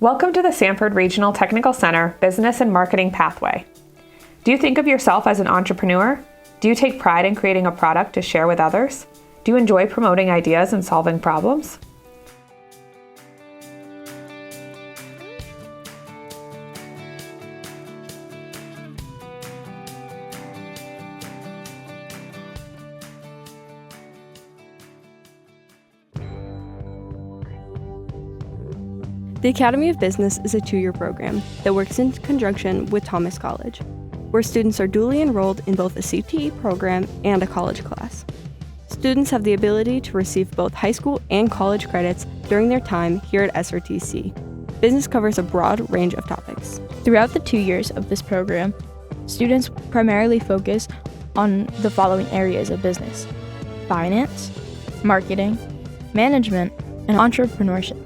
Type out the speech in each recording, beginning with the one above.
Welcome to the Sanford Regional Technical Center Business and Marketing Pathway. Do you think of yourself as an entrepreneur? Do you take pride in creating a product to share with others? Do you enjoy promoting ideas and solving problems? The Academy of Business is a 2-year program that works in conjunction with Thomas College, where students are duly enrolled in both a CTE program and a college class. Students have the ability to receive both high school and college credits during their time here at SRTC. Business covers a broad range of topics. Throughout the 2 years of this program, students primarily focus on the following areas of business: finance, marketing, management, and entrepreneurship.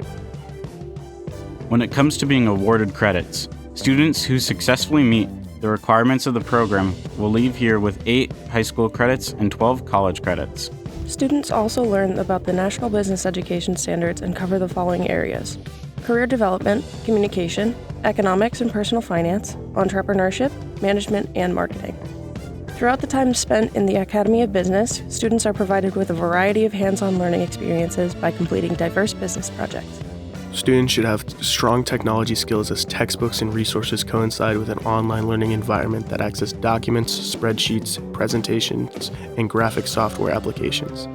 When it comes to being awarded credits, students who successfully meet the requirements of the program will leave here with 8 high school credits and 12 college credits. Students also learn about the National Business Education Standards and cover the following areas: career development, communication, economics and personal finance, entrepreneurship, management, and marketing. Throughout the time spent in the Academy of Business, students are provided with a variety of hands-on learning experiences by completing diverse business projects. Students should have strong technology skills as textbooks and resources coincide with an online learning environment that access documents, spreadsheets, presentations, and graphic software applications.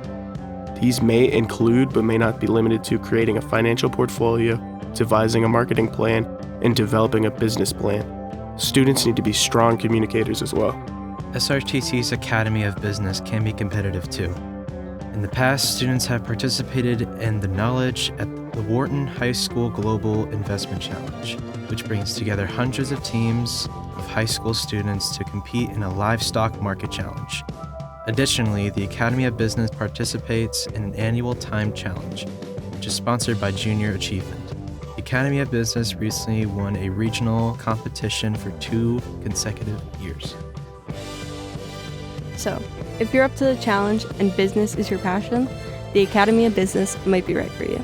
These may include, but may not be limited to, creating a financial portfolio, devising a marketing plan, and developing a business plan. Students need to be strong communicators as well. SRTC's Academy of Business can be competitive too. In the past, students have participated in the Knowledge at the Wharton High School Global Investment Challenge, which brings together hundreds of teams of high school students to compete in a livestock market challenge. Additionally, the Academy of Business participates in an annual time challenge, which is sponsored by Junior Achievement. The Academy of Business recently won a regional competition for 2 consecutive years. So, if you're up to the challenge and business is your passion, the Academy of Business might be right for you.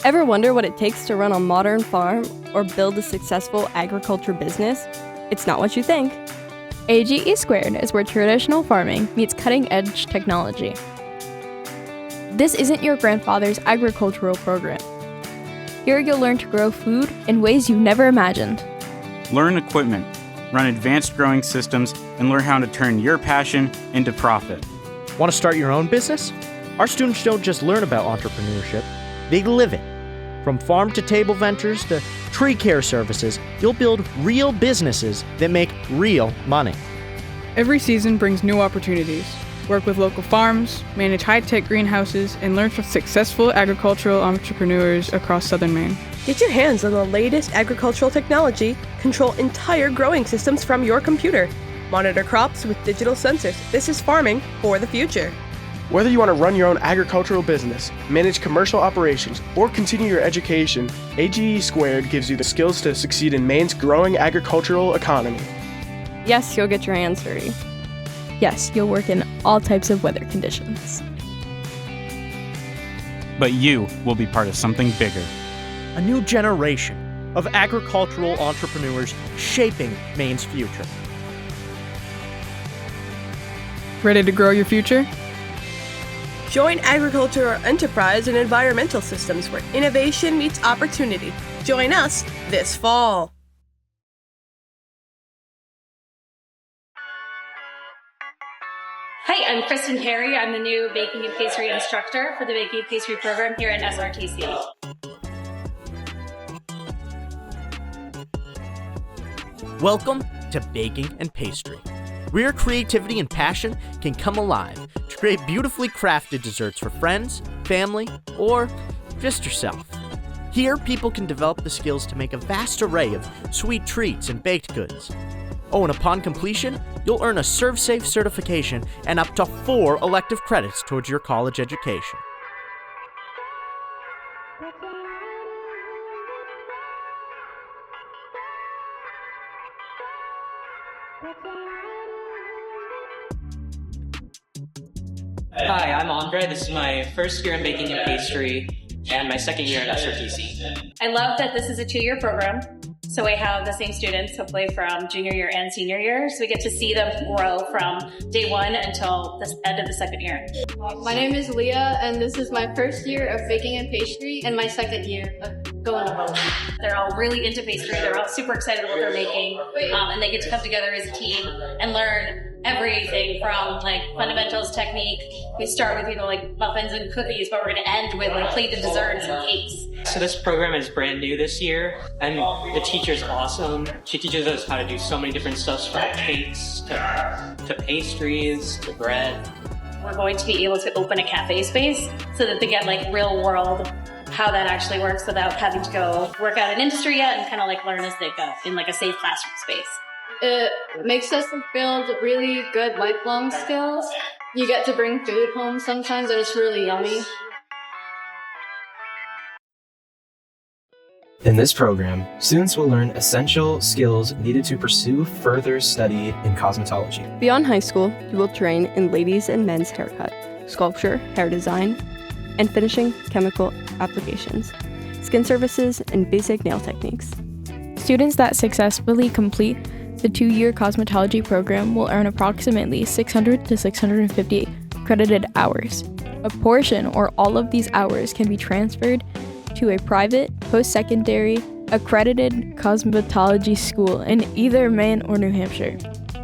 Ever wonder what it takes to run a modern farm or build a successful agriculture business? It's not what you think. AGE² is where traditional farming meets cutting-edge technology. This isn't your grandfather's agricultural program. Here you'll learn to grow food in ways you never imagined. Learn equipment, run advanced growing systems, and learn how to turn your passion into profit. Want to start your own business? Our students don't just learn about entrepreneurship, they live it. From farm-to-table ventures to tree care services, you'll build real businesses that make real money. Every season brings new opportunities. Work with local farms, manage high-tech greenhouses, and learn from successful agricultural entrepreneurs across southern Maine. Get your hands on the latest agricultural technology, control entire growing systems from your computer, monitor crops with digital sensors. This is farming for the future. Whether you want to run your own agricultural business, manage commercial operations, or continue your education, AGE² gives you the skills to succeed in Maine's growing agricultural economy. Yes, you'll get your hands dirty. Yes, you'll work in all types of weather conditions. But you will be part of something bigger. A new generation of agricultural entrepreneurs shaping Maine's future. Ready to grow your future? Join agricultural enterprise and environmental systems where innovation meets opportunity. Join us this fall. Hi, I'm Kristen Perry. I'm the new baking and pastry instructor for the baking and pastry program here at SRTC. Welcome to Baking and Pastry, where creativity and passion can come alive to create beautifully crafted desserts for friends, family, or just yourself. Here, people can develop the skills to make a vast array of sweet treats and baked goods. Oh, and upon completion, you'll earn a ServSafe certification and up to 4 elective credits towards your college education. Hi, I'm Andre. This is my first year in baking and pastry and my second year at SRTC. I love that this is a 2-year program. So we have the same students, hopefully from junior year and senior year. So we get to see them grow from day one until the end of the second year. My name is Leah, and this is my first year of baking and pastry and my second year of going to both. They're all really into pastry. They're all super excited about what they're making. And they get to come together as a team and learn everything from like fundamentals, technique. We start with, like muffins and cookies, but we're going to end with like plated desserts and cakes. So this program is brand new this year, and the teacher's awesome. She teaches us how to do so many different stuff, from cakes to pastries to bread. We're going to be able to open a cafe space so that they get like real world how that actually works without having to go work out in industry yet, and kind of like learn as they go in like a safe classroom space. It makes us build really good lifelong skills. You get to bring food home sometimes, and it's really yummy. In this program, students will learn essential skills needed to pursue further study in cosmetology. Beyond high school, you will train in ladies' and men's haircut, sculpture, hair design, and finishing chemical applications, skin services, and basic nail techniques. Students that successfully complete the 2-year cosmetology program will earn approximately 600 to 650 credited hours. A portion or all of these hours can be transferred to a private, post-secondary, accredited cosmetology school in either Maine or New Hampshire.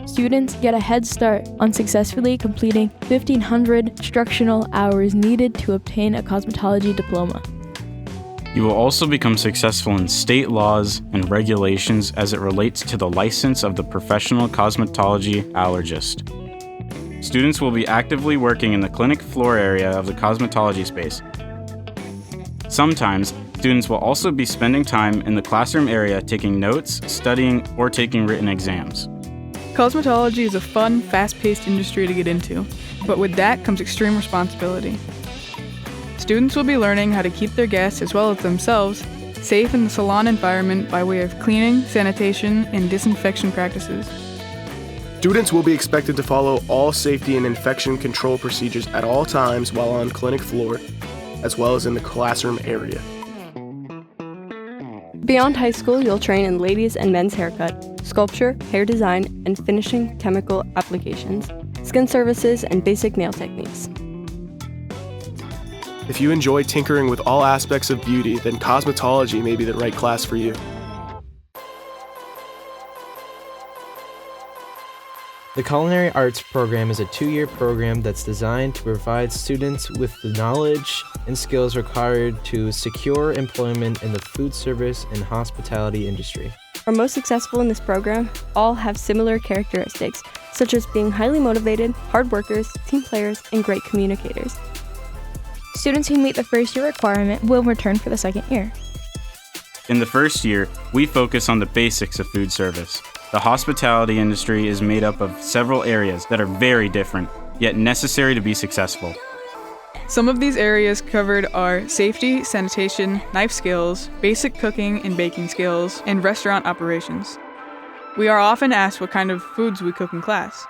Students get a head start on successfully completing 1,500 instructional hours needed to obtain a cosmetology diploma. You will also become successful in state laws and regulations as it relates to the license of the professional cosmetology allergist. Students will be actively working in the clinic floor area of the cosmetology space. Sometimes, students will also be spending time in the classroom area taking notes, studying, or taking written exams. Cosmetology is a fun, fast-paced industry to get into, but with that comes extreme responsibility. Students will be learning how to keep their guests, as well as themselves, safe in the salon environment by way of cleaning, sanitation, and disinfection practices. Students will be expected to follow all safety and infection control procedures at all times while on clinic floor, as well as in the classroom area. Beyond high school, you'll train in ladies' and men's haircut, sculpture, hair design, and finishing chemical applications, skin services, and basic nail techniques. If you enjoy tinkering with all aspects of beauty, then cosmetology may be the right class for you. The Culinary Arts program is a 2-year program that's designed to provide students with the knowledge and skills required to secure employment in the food service and hospitality industry. Our most successful in this program all have similar characteristics, such as being highly motivated, hard workers, team players, and great communicators. Students who meet the first year requirement will return for the second year. In the first year, we focus on the basics of food service. The hospitality industry is made up of several areas that are very different, yet necessary to be successful. Some of these areas covered are safety, sanitation, knife skills, basic cooking and baking skills, and restaurant operations. We are often asked what kind of foods we cook in class.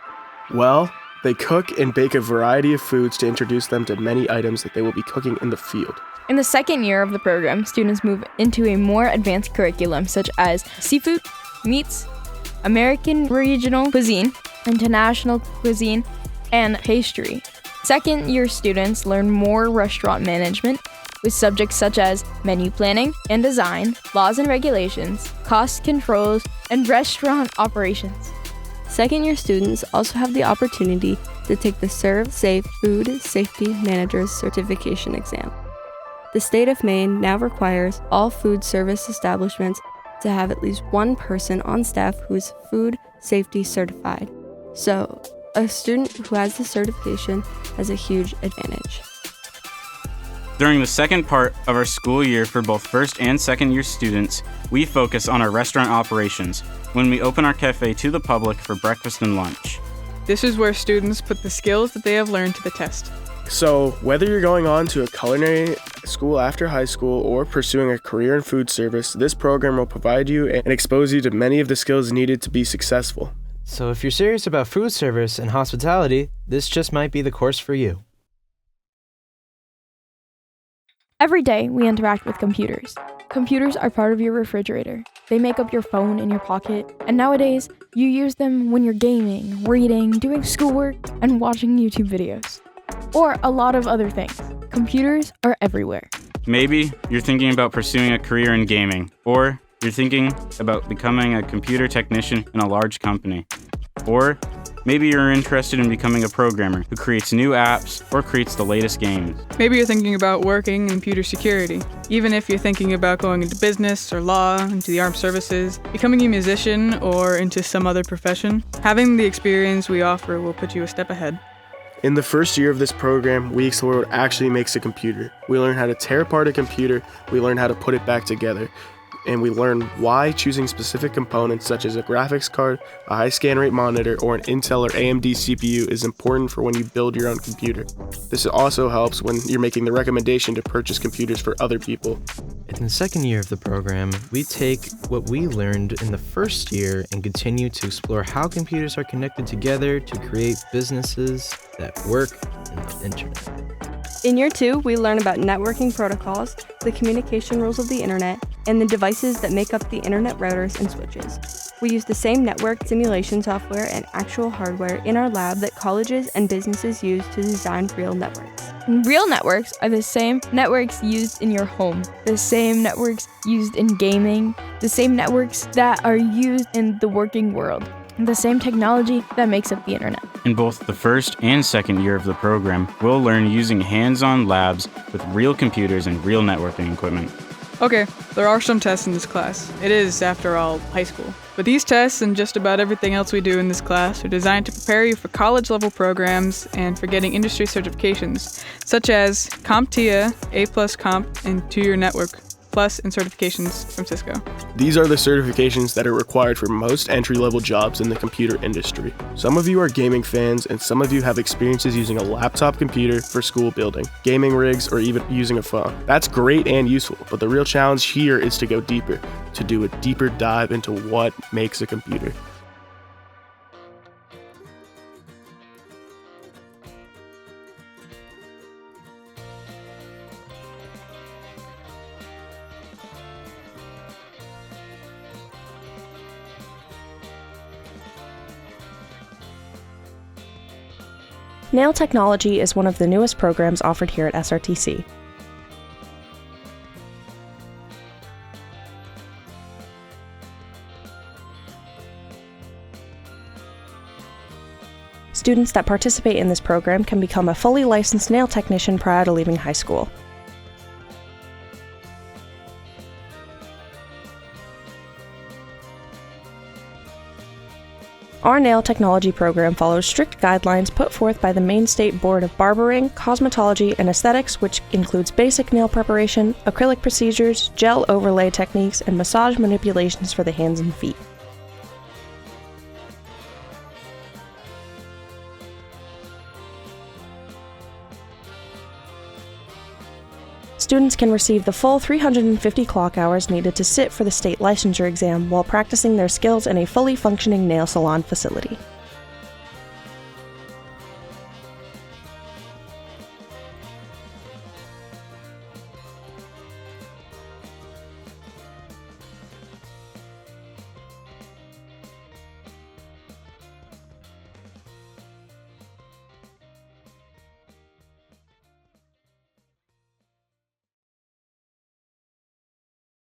Well, they cook and bake a variety of foods to introduce them to many items that they will be cooking in the field. In the second year of the program, students move into a more advanced curriculum such as seafood, meats, American regional cuisine, international cuisine, and pastry. Second year students learn more restaurant management with subjects such as menu planning and design, laws and regulations, cost controls, and restaurant operations. Second year students also have the opportunity to take the Serve Safe Food Safety Manager's Certification exam. The state of Maine now requires all food service establishments to have at least one person on staff who is food safety certified. So, a student who has the certification has a huge advantage. During the second part of our school year for both first and second year students, we focus on our restaurant operations when we open our cafe to the public for breakfast and lunch. This is where students put the skills that they have learned to the test. So, whether you're going on to a culinary school after high school or pursuing a career in food service, this program will provide you and expose you to many of the skills needed to be successful. So if you're serious about food service and hospitality, this just might be the course for you. Every day, we interact with computers. Computers are part of your refrigerator. They make up your phone in your pocket, and nowadays, you use them when you're gaming, reading, doing schoolwork, and watching YouTube videos. Or a lot of other things. Computers are everywhere. Maybe you're thinking about pursuing a career in gaming, or you're thinking about becoming a computer technician in a large company. Or maybe you're interested in becoming a programmer who creates new apps or creates the latest games. Maybe you're thinking about working in computer security. Even if you're thinking about going into business or law, into the armed services, becoming a musician, or into some other profession, having the experience we offer will put you a step ahead. In the first year of this program, we explore what actually makes a computer. We learn how to tear apart a computer, we learn how to put it back together, and we learn why choosing specific components such as a graphics card, a high scan rate monitor, or an Intel or AMD CPU is important for when you build your own computer. This also helps when you're making the recommendation to purchase computers for other people. In the second year of the program, we take what we learned in the first year and continue to explore how computers are connected together to create businesses that work in the internet. In year 2, we learn about networking protocols, the communication rules of the internet, and the devices that make up the internet routers and switches. We use the same network simulation software and actual hardware in our lab that colleges and businesses use to design real networks. Real networks are the same networks used in your home, the same networks used in gaming, the same networks that are used in the working world, the same technology that makes up the internet. In both the first and second year of the program, we'll learn using hands-on labs with real computers and real networking equipment. Okay, there are some tests in this class. It is, after all, high school. But these tests and just about everything else we do in this class are designed to prepare you for college-level programs and for getting industry certifications, such as CompTIA, A+ Comp, and 2-Year Network Plus, and certifications from Cisco. These are the certifications that are required for most entry-level jobs in the computer industry. Some of you are gaming fans, and some of you have experiences using a laptop computer for school building, gaming rigs, or even using a phone. That's great and useful, but the real challenge here is to go deeper, to do a deeper dive into what makes a computer. Nail technology is one of the newest programs offered here at SRTC. Students that participate in this program can become a fully licensed nail technician prior to leaving high school. Our nail technology program follows strict guidelines put forth by the Maine State Board of Barbering, Cosmetology, and Aesthetics, which includes basic nail preparation, acrylic procedures, gel overlay techniques, and massage manipulations for the hands and feet. Students can receive the full 350 clock hours needed to sit for the state licensure exam while practicing their skills in a fully functioning nail salon facility.